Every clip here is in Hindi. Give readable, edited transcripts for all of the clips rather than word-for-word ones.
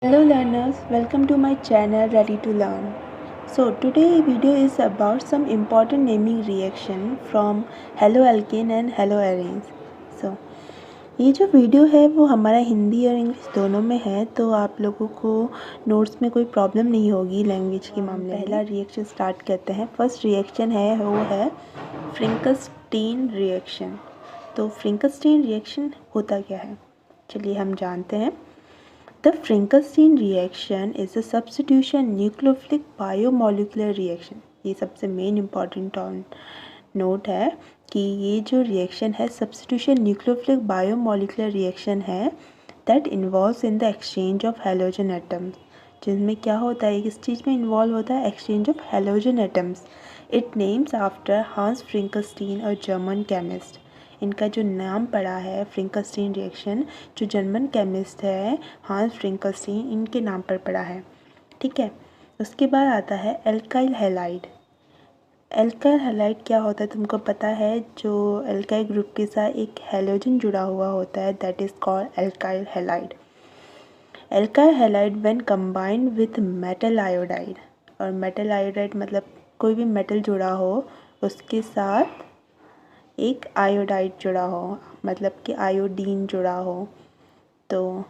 Hello learners, welcome to my channel Ready to Learn. So today video is about some important naming reaction from Hello Alkane and Hello Arenes. So ये जो वीडियो है वो हमारा हिंदी और इंग्लिश दोनों में है, तो आप लोगों को नोट्स में कोई प्रॉब्लम नहीं होगी लैंग्वेज के मामले में। पहला रिएक्शन स्टार्ट करते हैं। फर्स्ट रिएक्शन है वो है फ्रिंकस्टीन रिएक्शन। तो फ्रिंकस्टीन रिएक्शन होता क्या है, चलिए हम जानते हैं। The Frankenstein reaction is a substitution nucleophilic biomolecular reaction। ये सबसे मेन इम्पॉर्टेंट नोट है कि ये जो रिएक्शन है substitution nucleophilic biomolecular reaction है that involves in the exchange of halogen atoms। जिसमें क्या होता है, किस चीज़ में इन्वॉल्व होता है, exchange of halogen atoms। It names after Hans Frankenstein, a German chemist। इनका जो नाम पड़ा है फ्रिंकस्टीन रिएक्शन, जो जर्मन केमिस्ट है हांस फ्रिंकस्टीन, इनके नाम पर पड़ा है। ठीक है, उसके बाद आता है एल्काइल हैलाइड। एल्काइल हैलाइड क्या होता है तुमको पता है, जो एल्काइल ग्रुप के साथ एक हैलोजन जुड़ा हुआ होता है, that is called alkyl halide. Alkyl halide when combined with metal iodide, और मेटल आयोडाइड मतलब कोई भी मेटल जुड़ा हो उसके साथ एक आयोडाइड जुड़ा हो, मतलब कि आयोडीन जुड़ा हो, तो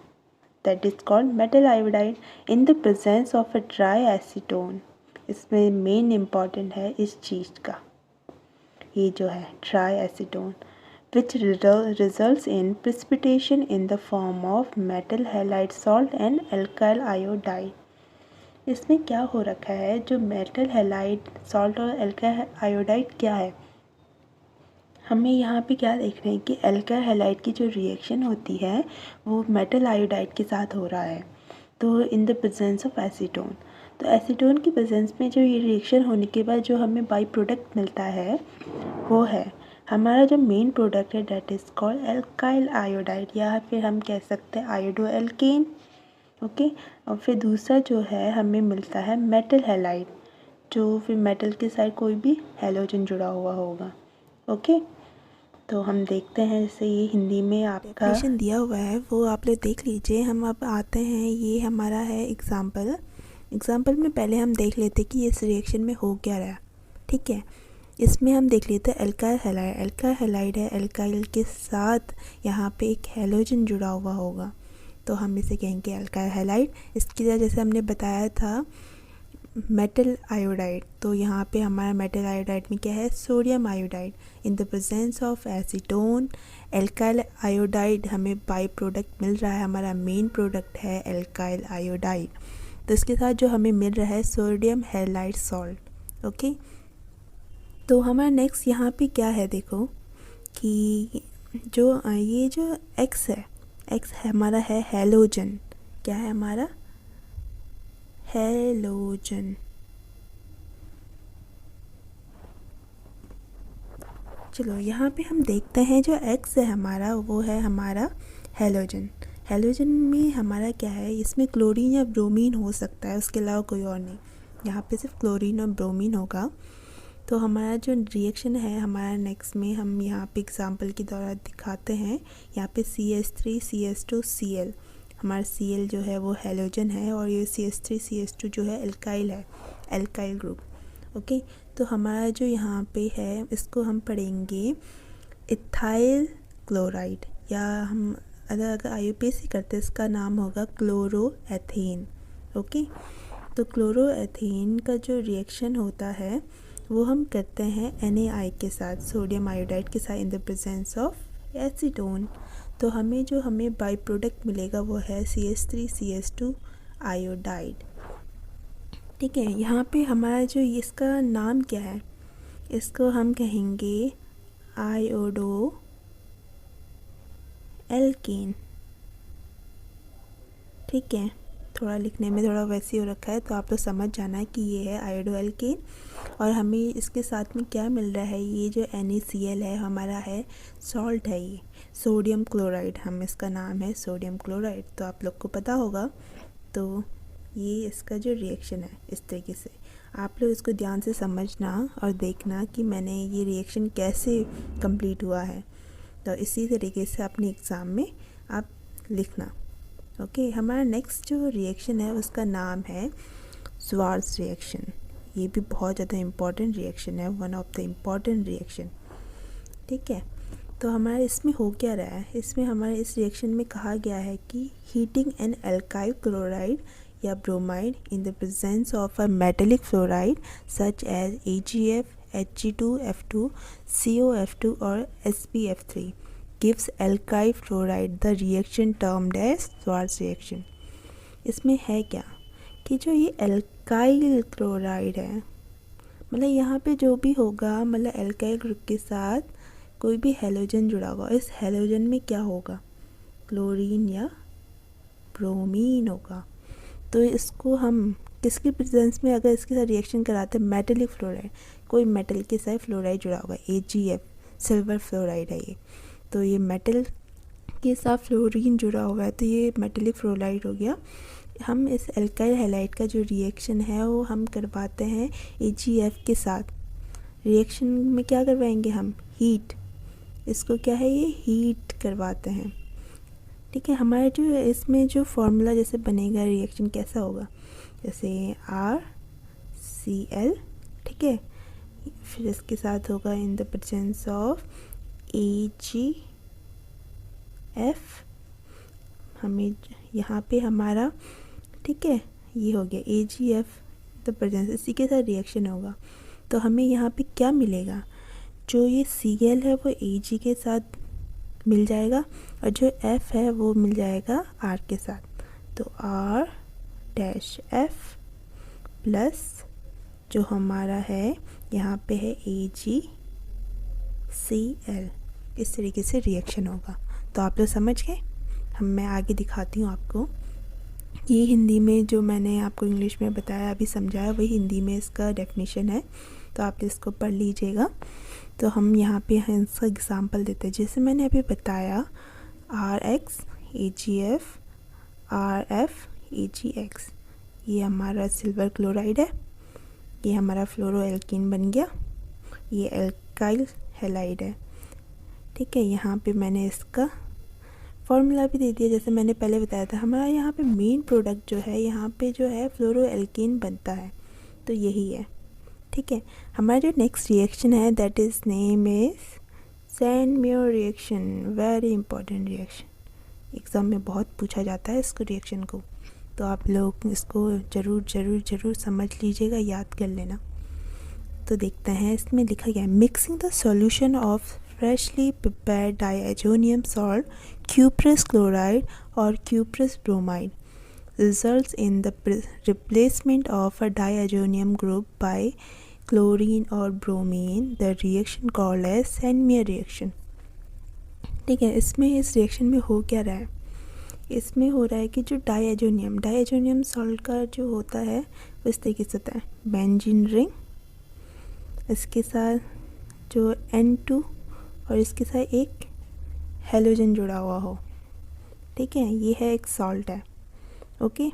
that is called metal iodide in the presence of a dry acetone. इसमें मेन इम्पॉर्टेंट है इस चीज़ का, ये जो है dry acetone which results in precipitation in the form of metal halide salt and alkyl iodide. इसमें क्या हो रखा है, जो मेटल हैलाइड सॉल्ट और एल्काइल आयोडाइड क्या है, हमें यहाँ पे क्या देख रहे हैं कि एल्काइल हैलाइड की जो रिएक्शन होती है वो मेटल आयोडाइड के साथ हो रहा है, तो इन द प्रेजेंस ऑफ एसीटोन। तो एसीटोन की प्रेजेंस में जो ये रिएक्शन होने के बाद जो हमें बाई प्रोडक्ट मिलता है वो है हमारा जो मेन प्रोडक्ट है, that is called alkyl iodide, या फिर हम कह सकते हैं आयोडो एल्केन। ओके, और फिर दूसरा जो है हमें मिलता है मेटल हैलाइड, जो फिर मेटल के साथ कोई भी हैलोजन जुड़ा हुआ होगा। ओके, तो हम देखते हैं, जैसे ये हिंदी में आपका डेफिनेशन दिया हुआ है वो आप लोग देख लीजिए। हम अब आते हैं, ये हमारा है एग्जाम्पल में पहले हम देख लेते कि इस रिएक्शन में हो क्या रहा है। ठीक है, इसमें हम देख लेते हैं एल्काइल हैलाइड है, एल्काइल के साथ यहाँ पे एक हैलोजन जुड़ा हुआ होगा, तो हम इसे कहेंगे एल्काइल हैलाइड। इसकी तरह जैसे हमने बताया था मेटल आयोडाइड, तो यहाँ पे हमारा मेटल आयोडाइड में क्या है, sodium iodide in the presence of acetone. Alkyl iodide हमें बाई प्रोडक्ट मिल रहा है, हमारा मेन प्रोडक्ट है एल्काइल आयोडाइड, तो इसके साथ जो हमें मिल रहा है सोडियम हैलाइड सॉल्ट। ओके, तो हमारा नेक्स्ट यहाँ पे क्या है, देखो कि जो ये जो एक्स है हमारा है हैलोजन। क्या है हमारा, हैलोजन। चलो यहाँ पे हम देखते हैं जो एक्स है हमारा वो है हमारा हैलोजन। हैलोजन में हमारा क्या है, इसमें क्लोरीन या ब्रोमीन हो सकता है, उसके अलावा कोई और नहीं। यहाँ पे सिर्फ क्लोरीन और ब्रोमीन होगा। तो हमारा जो रिएक्शन है हमारा नेक्स्ट में हम यहाँ पे एग्जांपल के द्वारा दिखाते हैं। यहाँ पे CH3 CH2 Cl, हमारा Cl जो है वो हैलोजन है, और ये CH3 CH2 जो है एल्काइल है, एल्काइल ग्रुप। ओके, तो हमारा जो यहाँ पे है इसको हम पढ़ेंगे इथाइल क्लोराइड, या हम अगर IUPAC करते इसका नाम होगा क्लोरोएथेन। ओके, तो क्लोरोएथेन का जो रिएक्शन होता है वो हम करते हैं NaI के साथ, सोडियम आयोडाइड के साथ इन द प्रेजेंस ऑफ एसीटोन। तो हमें बाई प्रोडक्ट मिलेगा वो है CH3 CH2 आयोडाइड। ठीक है, यहाँ पे हमारा जो इसका नाम क्या है, इसको हम कहेंगे आयोडो एल्केन। ठीक है, थोड़ा लिखने में थोड़ा वैसे हो रखा है, तो आप लोग समझ जाना कि ये है आयोडो एल्केन। और हमें इसके साथ में क्या मिल रहा है, ये जो NaCl है हमारा है सॉल्ट है, ये सोडियम क्लोराइड, हम इसका नाम है सोडियम क्लोराइड, तो आप लोग को पता होगा। तो ये इसका जो रिएक्शन है इस तरीके से आप लोग इसको ध्यान से समझना और देखना कि मैंने ये रिएक्शन कैसे कंप्लीट हुआ है, तो इसी तरीके से अपने एग्ज़ाम में आप लिखना। ओके, हमारा नेक्स्ट जो रिएक्शन है उसका नाम है श्वार्ट्ज रिएक्शन। ये भी बहुत ज़्यादा इम्पॉर्टेंट रिएक्शन है, one of the important reaction. ठीक है, तो हमारा इसमें हो क्या रहा है, इसमें हमारे इस रिएक्शन में कहा गया है कि हीटिंग एन एल्काइल क्लोराइड या bromide in the presence of a metallic fluoride such as AgF, Hg2F2, COF2 और SbF3 gives alkyl fluoride। the reaction termed as Schwarz reaction। इसमें है क्या कि जो ये एल्काइल क्लोराइड है, मतलब यहाँ पे जो भी होगा, मतलब एल्काइल ग्रुप के साथ कोई भी हैलोजन जुड़ा होगा, इस हैलोजन में क्या होगा, क्लोरीन या ब्रोमीन होगा। तो इसको हम किसके प्रेजेंस में अगर इसके साथ रिएक्शन कराते हैं, मेटेलिक फ्लोराइड, कोई मेटल के साथ फ्लोराइड जुड़ा होगा, AgF सिल्वर फ्लोराइड है ये, तो ये मेटल के साथ फ्लोरीन जुड़ा हुआ है, तो ये मेटेलिक फ्लोराइड हो गया। हम इस एल्काइल हैलाइड का जो रिएक्शन है वो हम करवाते हैं AgF के साथ। रिएक्शन में क्या करवाएंगे हम, हीट, इसको क्या है, ये हीट करवाते हैं। ठीक है, हमारे जो इसमें जो फॉर्मूला जैसे बनेगा, रिएक्शन कैसा होगा, जैसे RCl, ठीक है, फिर इसके साथ होगा इन द प्रेजेंस ऑफ AgF। हमें यहाँ पे हमारा, ठीक है, ये हो गया AgF द प्रेजेंस, इसी के साथ रिएक्शन होगा। तो हमें यहाँ पे क्या मिलेगा, जो ये Cl है वो Ag के साथ मिल जाएगा और जो F है वो मिल जाएगा R के साथ। तो R-F प्लस जो हमारा है यहाँ पे है AgCl, इस तरीके से रिएक्शन होगा। तो आप लोग समझ गए। मैं आगे दिखाती हूँ आपको। ये हिंदी में जो मैंने आपको इंग्लिश में बताया, अभी समझाया, वही हिंदी में इसका डेफिनेशन है, तो आप इसको पढ़ लीजिएगा। तो हम यहाँ पे इसका एग्ज़ाम्पल देते हैं, जैसे मैंने अभी बताया RX AgF RF AgX, ये हमारा सिल्वर क्लोराइड है, ये हमारा फ्लोरोएल्कीन बन गया, ये एल्काइल हैलाइड है। ठीक है, यहाँ पे मैंने इसका फॉर्मूला भी दे दिया, जैसे मैंने पहले बताया था। हमारा यहाँ पे मेन प्रोडक्ट जो है, यहाँ पे जो है फ्लोरोएल्कीन बनता है, तो यही है। ठीक है, हमारा जो नेक्स्ट रिएक्शन है that is name is sand-mur reaction. Very important reaction, exam में बहुत पूछा जाता है इसको, रिएक्शन को, तो आप लोग इसको ज़रूर समझ लीजिएगा, याद कर लेना। तो देखते हैं, इसमें लिखा गया है mixing the solution of freshly prepared diazonium salt cuprous chloride or cuprous bromide results in the replacement of a diazonium group by chlorine or bromine, the reaction called as Sandmeyer reaction। ठीक है, इसमें इस रिएक्शन में हो क्या रहा है, इसमें हो रहा है कि जो डाइएजोनियम सॉल्ट का जो होता है वो इस तरीके से होता है, बेंजीन रिंग, इसके साथ जो N2 और इसके साथ एक हैलोजन जुड़ा हुआ हो। ठीक है, ये है एक सॉल्ट है। ओके,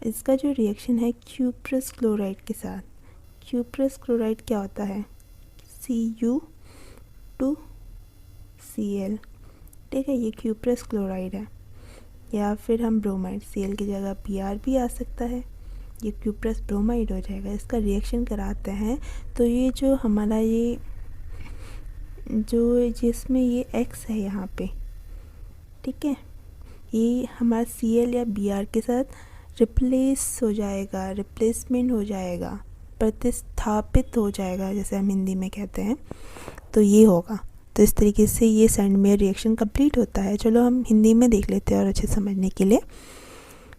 इसका जो रिएक्शन है क्यूप्रस क्लोराइड के साथ, क्यूप्रस क्लोराइड क्या होता है, Cu2Cl। ठीक है, ये क्यूप्रस क्लोराइड है, या फिर हम ब्रोमाइड, Cl की जगह Br भी आ सकता है, ये क्यूप्रस ब्रोमाइड हो जाएगा। इसका रिएक्शन कराते हैं तो ये जो हमारा ये जो जिसमें ये X है यहाँ पे, ठीक है, ये हमारा Cl या Br के साथ रिप्लेस हो जाएगा, रिप्लेसमेंट हो जाएगा, प्रतिस्थापित हो जाएगा, जैसे हम हिंदी में कहते हैं, तो ये होगा। तो इस तरीके से ये सैंडमेयर रिएक्शन कंप्लीट होता है। चलो हम हिंदी में देख लेते हैं और अच्छे समझने के लिए।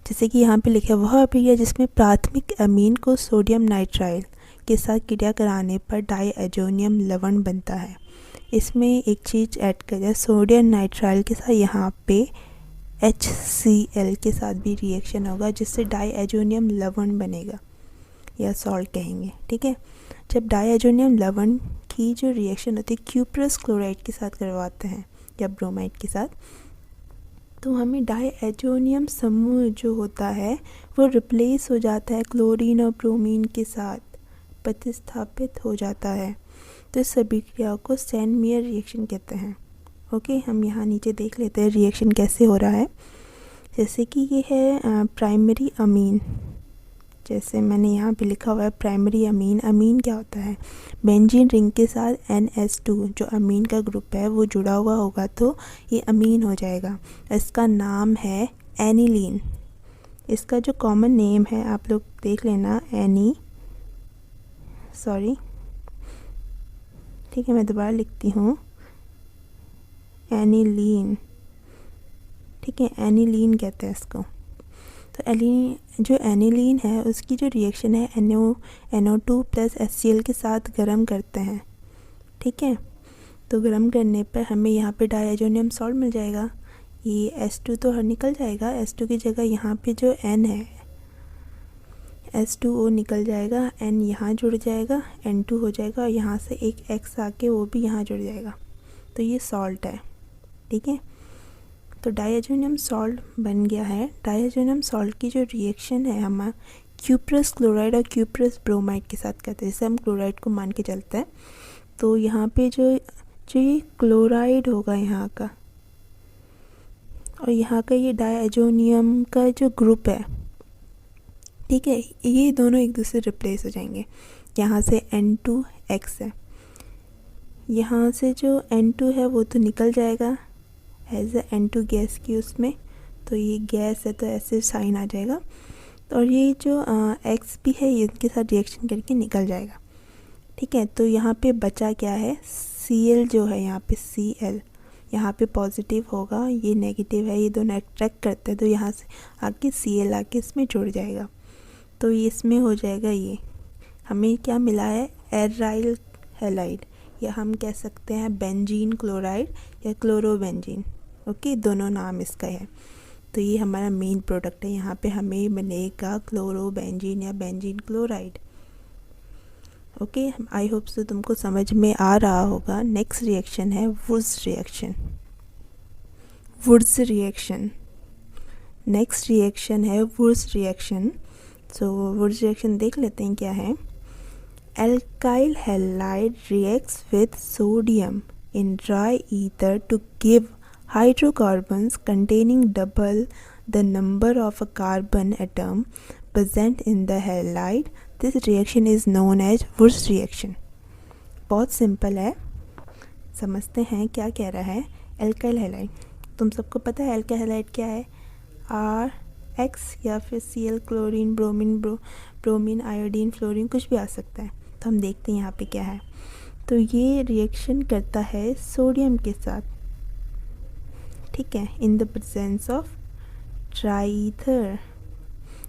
जैसे कि यहाँ पे लिखा है, वह अभिक्रिया जिसमें प्राथमिक अमीन को सोडियम नाइट्राइल के साथ क्रिया कराने पर डाइएजोनियम लवण बनता है। इसमें एक चीज़ ऐड कर दिया, सोडियम नाइट्राइल के साथ यहाँ पे HCl के साथ भी रिएक्शन होगा, जिससे डाइएजोनियम लवण बनेगा, या सॉल्ट कहेंगे। ठीक है, जब डाइएजोनियम लवण की जो रिएक्शन होती है क्यूप्रस क्लोराइड के साथ करवाते हैं या ब्रोमाइड के साथ, तो हमें डाइएजोनियम समूह जो होता है वो रिप्लेस हो जाता है क्लोरीन और ब्रोमीन के साथ, प्रतिस्थापित हो जाता है। तो इस अभिक्रिया को सैंडमेयर रिएक्शन कहते हैं। ओके, हम यहाँ नीचे देख लेते हैं रिएक्शन कैसे हो रहा है। जैसे कि ये है प्राइमरी अमीन, जैसे मैंने यहाँ पे लिखा हुआ है प्राइमरी अमीन। अमीन क्या होता है? बेंजीन रिंग के साथ NH2 जो अमीन का ग्रुप है वो जुड़ा हुआ होगा तो ये अमीन हो जाएगा। इसका नाम है एनिलीन। इसका जो कॉमन नेम है आप लोग देख लेना, ठीक है, मैं दोबारा लिखती हूँ, एनिलीन। ठीक है, एनिलीन कहते हैं इसको। तो जो एनिलीन है उसकी जो रिएक्शन है NO2 प्लस HCl के साथ गर्म करते हैं। ठीक है, तो गर्म करने पर हमें यहाँ पे डायजोनियम सॉल्ट मिल जाएगा। ये H2 तो निकल जाएगा, H2 की जगह यहाँ पे जो N है H2O निकल जाएगा, N यहाँ जुड़ जाएगा, N2 हो जाएगा और यहाँ से एक X आके वो भी यहाँ जुड़ जाएगा। तो ये सॉल्ट है। ठीक है, तो डायजोनियम सॉल्ट बन गया है। डायजोनियम सॉल्ट की जो रिएक्शन है हमारा क्यूप्रस क्लोराइड और क्यूप्रस ब्रोमाइड के साथ करते हैं, जैसे हम क्लोराइड को मान के चलते हैं। तो यहाँ पे जो ये क्लोराइड होगा यहाँ का और यहाँ का ये डायजोनियम का जो ग्रुप है, ठीक है, ये दोनों एक दूसरे रिप्लेस हो जाएंगे। यहाँ से N2X है, यहाँ से जो N2 है वो तो निकल जाएगा एज ए N2 गैस की उसमें, तो ये गैस है तो ऐसे साइन आ जाएगा। और ये जो X भी है ये इनके साथ रिएक्शन करके निकल जाएगा। ठीक है, तो यहाँ पे बचा क्या है, Cl जो है यहाँ पे Cl यहाँ पे पॉजिटिव होगा, ये नेगेटिव है, ये दोनों अट्रैक्ट करते हैं तो यहाँ से आके Cl आके इसमें जुड़ जाएगा। तो ये इसमें हो जाएगा, ये हमें क्या मिला है, एराइल हैलाइड, या हम कह सकते हैं बेंजीन क्लोराइड या क्लोरोबेंजीन। ओके, दोनों नाम इसका है। तो ये हमारा मेन प्रोडक्ट है, यहाँ पे हमें बनेगा क्लोरोबेंजीन या benzene chloride. Okay, I hope so तुमको समझ में आ रहा होगा। नेक्स्ट रिएक्शन है वुड्स रिएक्शन। नेक्स्ट रिएक्शन है वुड्स रिएक्शन। सो वुड्स रिएक्शन देख लेते हैं क्या है। Alkyl halide reacts with sodium in dry ether to give hydrocarbons containing double the number of a carbon atom present in the halide. This reaction is known as Wurtz reaction. बहुत सिंपल है, समझते हैं क्या कह रहा है। एल्काइल हैलाइड, तुम सबको पता है एल्काइल हैलाइड क्या है, RX या फिर Cl, chlorine, bromine, iodine, fluorine, कुछ भी आ सकता है। तो हम देखते हैं यहाँ पे क्या है। तो ये रिएक्शन करता है सोडियम के साथ, ठीक है, इन the presence of dry ether.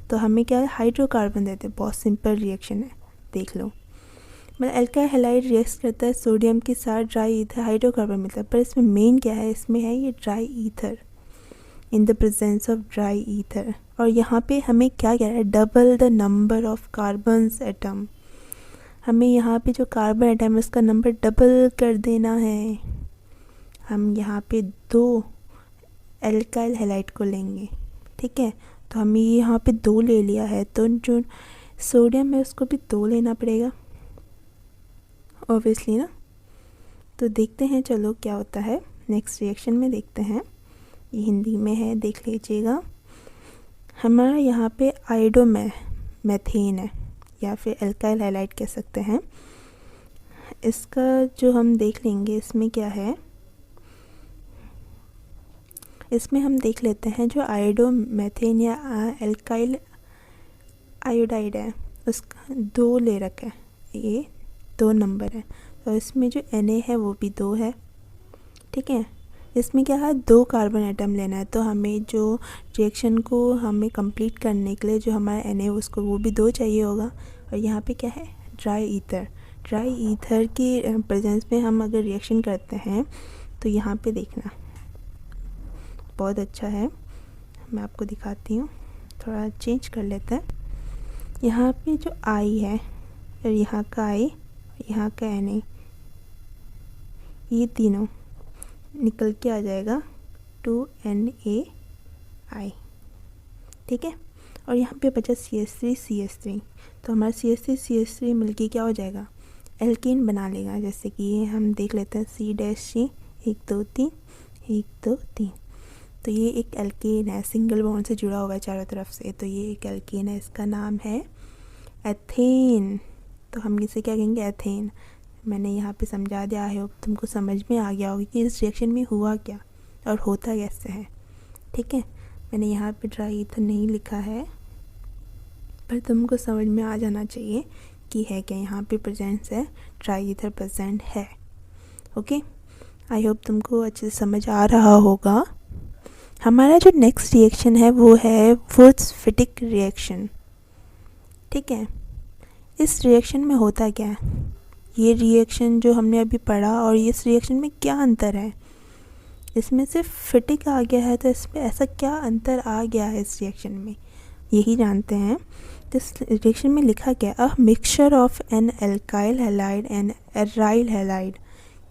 तो हमें क्या है, हाइड्रोकार्बन देते हैं। बहुत सिंपल रिएक्शन है, देख लो। मतलब एल्काइल हैलाइड रिएक्ट करता है सोडियम के साथ, ड्राई ईथर, हाइड्रोकार्बन मिलता है। पर इसमें मेन क्या है, इसमें है ये dry ether, in the presence of dry ether. और यहाँ पे हमें क्या कह रहा है, double the number of carbons atom. हमें यहाँ पे जो कार्बन एटम है उसका नंबर डबल कर देना है। हम यहाँ पे 2 एल्काइल हैलाइड को लेंगे, ठीक है। तो हमें यहाँ पे 2 ले लिया है, तो जो सोडियम है उसको भी 2 लेना पड़ेगा ऑब्वियसली ना। तो देखते हैं चलो क्या होता है। नेक्स्ट रिएक्शन में देखते हैं, ये हिंदी में है, देख लीजिएगा। हमारा यहाँ पे आयोडोमेथेन है या फिर एल्काइल हैलाइड कह सकते हैं। इसका जो हम देख लेंगे, इसमें क्या है, इसमें हम देख लेते हैं जो आयोडोमेथेन या एल्काइल आयोडाइड है उसका 2 ले रखा है, ये 2 नंबर है। और इसमें जो Na है वो भी 2 है, ठीक है। इसमें क्या है, 2 कार्बन एटम लेना है। तो हमें जो रिएक्शन को हमें कंप्लीट करने के लिए जो हमारा Na उसको वो भी 2 चाहिए होगा। और यहाँ पे क्या है, ड्राई ईथर की प्रेजेंस में हम अगर रिएक्शन करते हैं तो यहाँ पे देखना बहुत अच्छा है, मैं आपको दिखाती हूँ। थोड़ा चेंज कर लेते हैं। यहाँ पे जो I है और यहाँ का I, यहाँ का Na, ये तीनों निकल के आ जाएगा 2NaI, ठीक है। और यहाँ पे बचा CH3 तो हमारा CH3 मिलके क्या हो जाएगा, एल्केन बना लेगा। जैसे कि हम देख लेते हैं C' 1 2 3 1 2 3। तो ये एक एल्केन है, सिंगल बॉन्ड से जुड़ा हुआ है चारों तरफ से, तो ये एक एल्केन है, इसका नाम है एथेन। तो हम इसे क्या कहेंगे, एथेन। मैंने यहाँ पे समझा दिया, आई होप तुमको समझ में आ गया होगा कि इस रिएक्शन में हुआ क्या और होता कैसे है। ठीक है, मैंने यहाँ पे ड्राई ईथर नहीं लिखा है, पर तुमको समझ में आ जाना चाहिए कि है क्या, यहाँ पे प्रेजेंस है, ड्राई ईथर प्रेजेंट है। ओके, आई होप तुमको अच्छे से समझ आ रहा होगा। हमारा जो नेक्स्ट रिएक्शन है वो है वुर्ट्ज़-फिटिक रिएक्शन। ठीक है, इस रिएक्शन में होता क्या है, ये रिएक्शन जो हमने अभी पढ़ा और इस रिएक्शन में क्या अंतर है, इसमें सिर्फ फिटिक आ गया है, तो इसमें ऐसा क्या अंतर आ गया है इस रिएक्शन में, यही जानते हैं। तो इस रिएक्शन में लिखा क्या, a mixture of an alkyl halide and aryl halide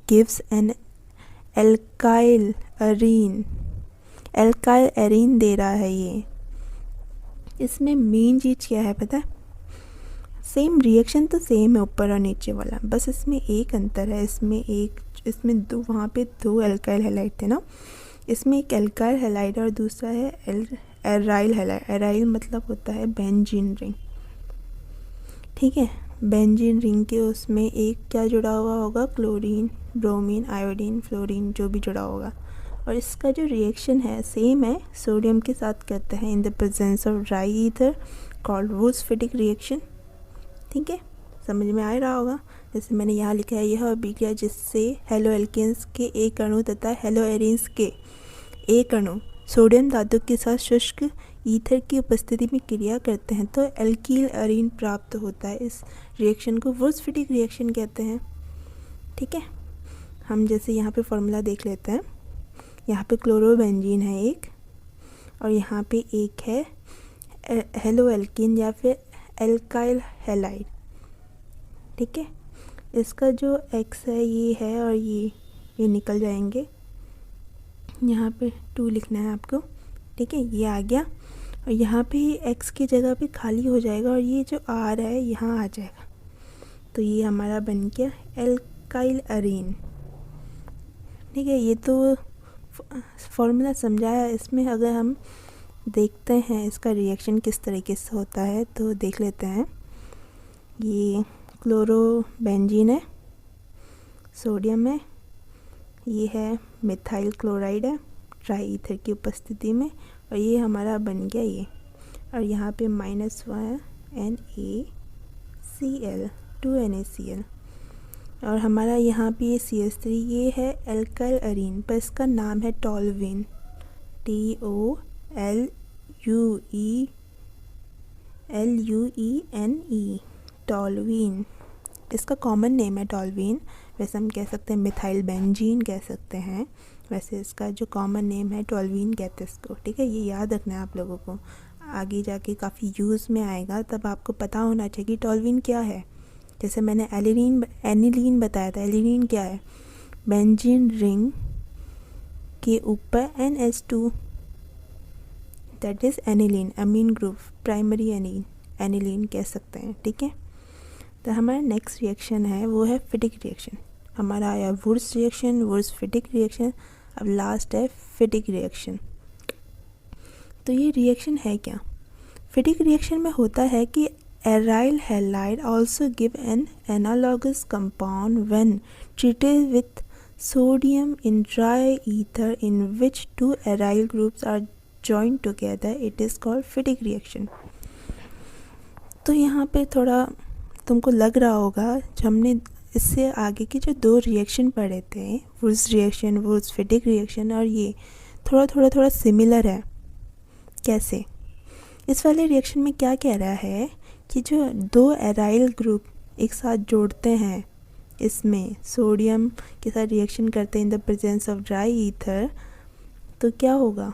gives an alkyl arene. Alkyl arene दे रहा है ये। इसमें मेन चीज़ क्या है पता है, सेम रिएक्शन तो सेम है ऊपर और नीचे वाला, बस इसमें एक अंतर है, इसमें दो, वहाँ पे दो एल्काइल हैलाइड थे ना, इसमें एक एल्काइल हैलाइड और दूसरा है एराइल हैलाइड। एराइल मतलब होता है बेंजीन रिंग। ठीक है, बेंजीन रिंग के उसमें एक क्या जुड़ा हुआ होगा, क्लोरीन, ब्रोमीन, आयोडीन, फ्लोरीन, जो भी जुड़ा होगा, और इसका जो रिएक्शन है सेम है, सोडियम के साथ करते हैं in the presence of dry ether called Wurtz Fittig reaction. ठीक है, समझ में आ रहा होगा। जैसे मैंने यहाँ लिखा है, यह अभिक्रिया जिससे हेलो एल्केन्स के एक अणु तथा हेलो एरीन्स के एक अणु सोडियम धातु के साथ शुष्क ईथर की उपस्थिति में क्रिया करते हैं तो एल्कील एरीन प्राप्त होता है। इस रिएक्शन को वुर्ट्ज़-फिटिक रिएक्शन कहते हैं। ठीक है, हम जैसे यहाँ पे फॉर्मूला देख लेते हैं। यहाँ पे क्लोरोबेंजीन है एक, और यहाँ पे एक है हेलो एल्कीन या फिर एल्काइल हैलाइड। ठीक है, इसका जो एक्स है ये है, और ये निकल जाएंगे, यहाँ पे 2 लिखना है आपको। ठीक है, ये आ गया, और यहाँ पे एक्स की जगह पे खाली हो जाएगा, और ये जो आर है यहाँ आ जाएगा, तो ये हमारा बन गया एल्काइल एरीन। ठीक है, ये तो फॉर्मूला समझाया। इसमें अगर हम देखते हैं इसका रिएक्शन किस तरीके से होता है तो देख लेते हैं। ये क्लोरोबेंजीन है, सोडियम है, ये है मिथाइल क्लोराइड है ड्राई ईथर की उपस्थिति में, और ये हमारा बन गया ये, और यहाँ पे -1 NaCl 2 NaCl, और हमारा यहाँ पे ये CH3, ये है एल्काइल एरीन, पर इसका नाम है टॉल्यूएन, TOLUENE, टॉल्यूएन। इसका कॉमन नेम है टॉल्यूएन, वैसे हम कह सकते हैं मिथाइल बेंजीन कह सकते हैं, वैसे इसका जो कॉमन नेम है टॉल्यूएन कहते हैं इसको। ठीक है, ये याद रखना है आप लोगों को, आगे जाके काफ़ी यूज़ में आएगा, तब आपको पता होना चाहिए कि टॉल्यूएन क्या है। जैसे मैंने एनिलीन बताया था, एनिलीन क्या है, बेंजीन रिंग के ऊपर NH2, that is aniline, amine group, primary aniline कह सकते हैं। ठीक है, तो हमारा नेक्स्ट रिएक्शन है वो है फिटिक रिएक्शन। हमारा आया वुर्ट्ज़ रिएक्शन, वुर्ट्ज़-फिटिक रिएक्शन, अब लास्ट है फिटिक रिएक्शन। तो ये रिएक्शन है क्या, फिटिक रिएक्शन में होता है कि aryl halide also give an analogous compound when treated with sodium in dry ether in which 2 aryl groups are joined together. It is called Fitic reaction. तो यहाँ पे थोड़ा तुमको लग रहा होगा, जो हमने इससे आगे के जो 2 रिएक्शन पढ़े थे, वुर्ट्ज़ रिएक्शन, वुर्ट्ज़-फिटिक रिएक्शन, और ये थोड़ा सिमिलर है। कैसे, इस वाले रिएक्शन में क्या कह रहा है कि जो 2 एराइल ग्रुप एक साथ जोड़ते हैं, इसमें सोडियम के साथ रिएक्शन करते हैं in the presence of dry ether, तो क्या होगा,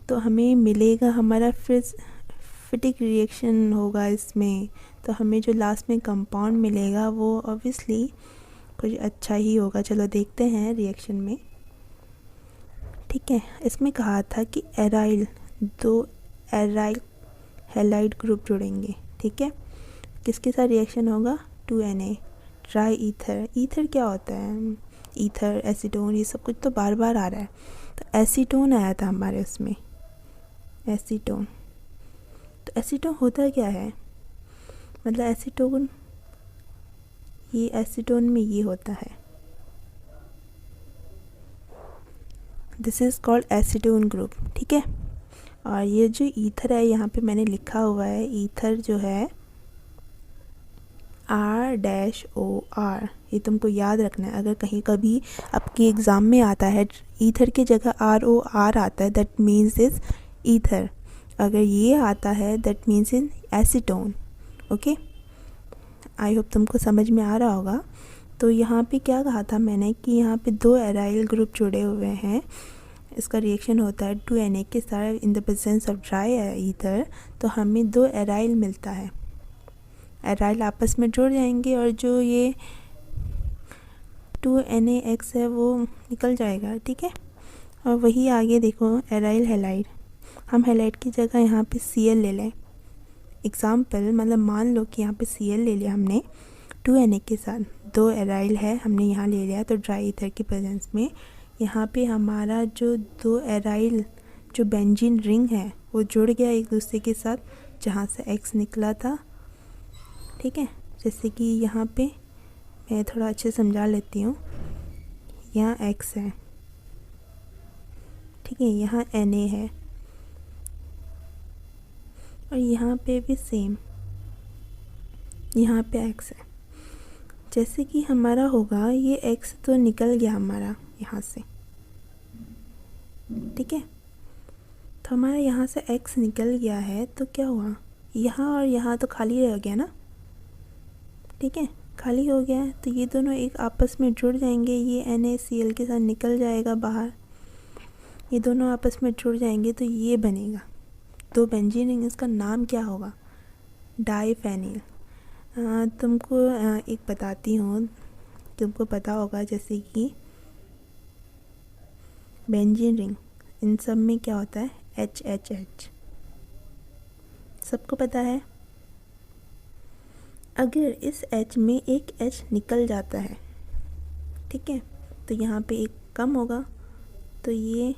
तो हमें मिलेगा, हमारा फिटिक रिएक्शन होगा इसमें, तो हमें जो लास्ट में कंपाउंड मिलेगा वो ऑब्वियसली कुछ अच्छा ही होगा। चलो देखते हैं रिएक्शन में। ठीक है, इसमें कहा था कि एराइल, 2 एराइल हैलाइड ग्रुप जुड़ेंगे। ठीक है, किसके साथ रिएक्शन होगा, 2Na ड्राई ईथर। ईथर क्या होता है, ईथर, एसीटोन, ये सब कुछ तो बार बार आ रहा है। तो एसीटोन आया था हमारे उसमें, एसीटोन। तो एसीटोन होता क्या है, मतलब एसीटोन, ये एसीटोन में ये होता है, this is called acetone group, ठीक है। और ये जो ईथर है यहाँ पे मैंने लिखा हुआ है, ईथर जो है R-OR, ये तुमको याद रखना है। अगर कहीं कभी आपके एग्ज़ाम में आता है ईथर की जगह ROR आता है, दैट मीन्स इज़ ईथर। अगर ये आता है that means in acetone. Okay, I hope तुमको समझ में आ रहा होगा। तो यहाँ पे क्या कहा था मैंने कि यहाँ पे 2 एराइल ग्रुप जुड़े हुए हैं, इसका रिएक्शन होता है 2Na के साथ इन the presence of dry ether, तो हमें 2 एराइल मिलता है। एराइल आपस में जुड़ जाएंगे और जो ये 2NaX है वो निकल जाएगा, ठीक है। और वही आगे देखो एराइल हैलाइड, हम हैलाइड की जगह यहाँ पे Cl ले लें। एग्ज़ाम्पल, मतलब मान लो कि यहाँ पे Cl ले लिया हमने 2Na के साथ, 2 एराइल है हमने यहाँ ले लिया, तो ड्राई ईथर की प्रेजेंस में यहाँ पे हमारा जो 2 एराइल जो बेंजीन रिंग है वो जुड़ गया एक दूसरे के साथ, जहाँ से X निकला था, ठीक है। जैसे कि यहाँ पे मैं थोड़ा अच्छे समझा लेती हूँ, यहाँ X है, ठीक है, यहाँ Na है, और यहाँ पे भी सेम, यहाँ पे X है। जैसे कि हमारा होगा ये X तो निकल गया हमारा यहाँ से, ठीक है। तो हमारा यहाँ से X निकल गया है, तो क्या हुआ, यहाँ और यहाँ तो खाली रह गया ना, ठीक है, खाली हो गया है। तो ये दोनों एक आपस में जुड़ जाएंगे, ये NaCl के साथ निकल जाएगा बाहर, ये दोनों आपस में जुड़ जाएंगे तो ये बनेगा 2 बेंजीन रिंग। इसका नाम क्या होगा, डाइफेनिल। तुमको एक बताती हूँ, तुमको पता होगा जैसे कि बेंजीन रिंग, इन सब में क्या होता है, HHH, सबको पता है। अगर इस H में एक H निकल जाता है, ठीक है, तो यहाँ पे एक कम होगा, तो ये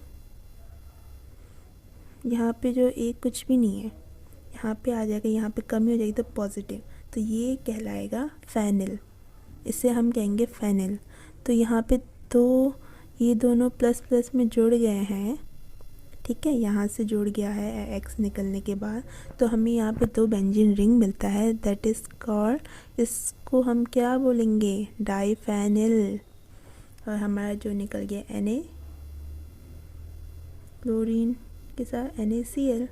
यहाँ पे जो एक कुछ भी नहीं है यहाँ पे आ जाएगा, यहाँ पे कमी हो जाएगी तो पॉजिटिव, तो ये कहलाएगा फेनिल, इसे हम कहेंगे फेनिल। तो यहाँ पे तो ये दोनों प्लस प्लस में जुड़ गए हैं, ठीक है, यहाँ से जुड़ गया है X निकलने के बाद, तो हमें यहाँ पे 2 बेंजीन रिंग मिलता है, दैट इज़ कॉल्ड, इसको हम क्या बोलेंगे, डाइफेनिल। और हमारा जो निकल गया Na क्लोरीन के साथ NaCl।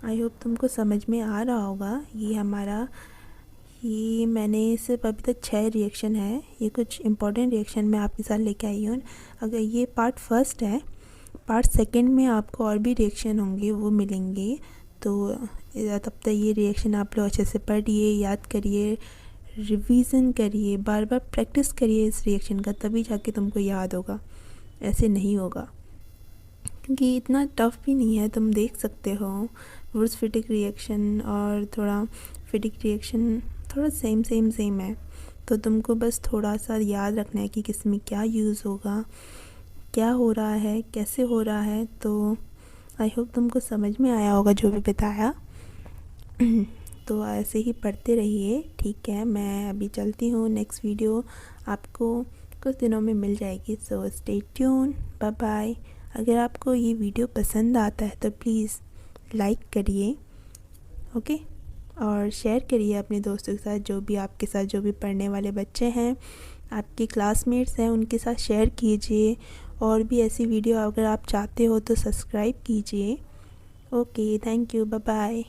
आई होप तुमको समझ में आ रहा होगा। ये हमारा, ये मैंने सिर्फ अभी तक 6 रिएक्शन है, ये कुछ इम्पोर्टेंट रिएक्शन मैं आपके साथ लेके आई हूँ। अगर ये पार्ट फर्स्ट है, पार्ट सेकंड में आपको और भी रिएक्शन होंगे वो मिलेंगे, तो तब तक ये रिएक्शन आप लोग अच्छे से पढ़िए, याद करिए, रिवीजन करिए, बार बार प्रैक्टिस करिए इस रिएक्शन का, तभी जाके तुमको याद होगा, ऐसे नहीं होगा। क्योंकि इतना टफ भी नहीं है, तुम देख सकते हो वुड्स फिटिक रिएक्शन और थोड़ा फिटिक रिएक्शन थोड़ा सेम है, तो तुमको बस थोड़ा सा याद रखना है कि किस में क्या यूज़ होगा, क्या हो रहा है, कैसे हो रहा है। तो आई होप तुमको समझ में आया होगा जो भी बताया। तो ऐसे ही पढ़ते रहिए, ठीक है। मैं अभी चलती हूँ, नेक्स्ट वीडियो आपको कुछ दिनों में मिल जाएगी, so stay tune, bye bye. अगर आपको ये वीडियो पसंद आता है तो प्लीज़ लाइक करिए, ओके, और शेयर करिए अपने दोस्तों के साथ, जो भी आपके साथ जो भी पढ़ने वाले बच्चे हैं, आपके क्लासमेट्स हैं, उनके साथ शेयर कीजिए। और भी ऐसी वीडियो अगर आप चाहते हो तो सब्सक्राइब कीजिए। Okay, thank you, bye bye.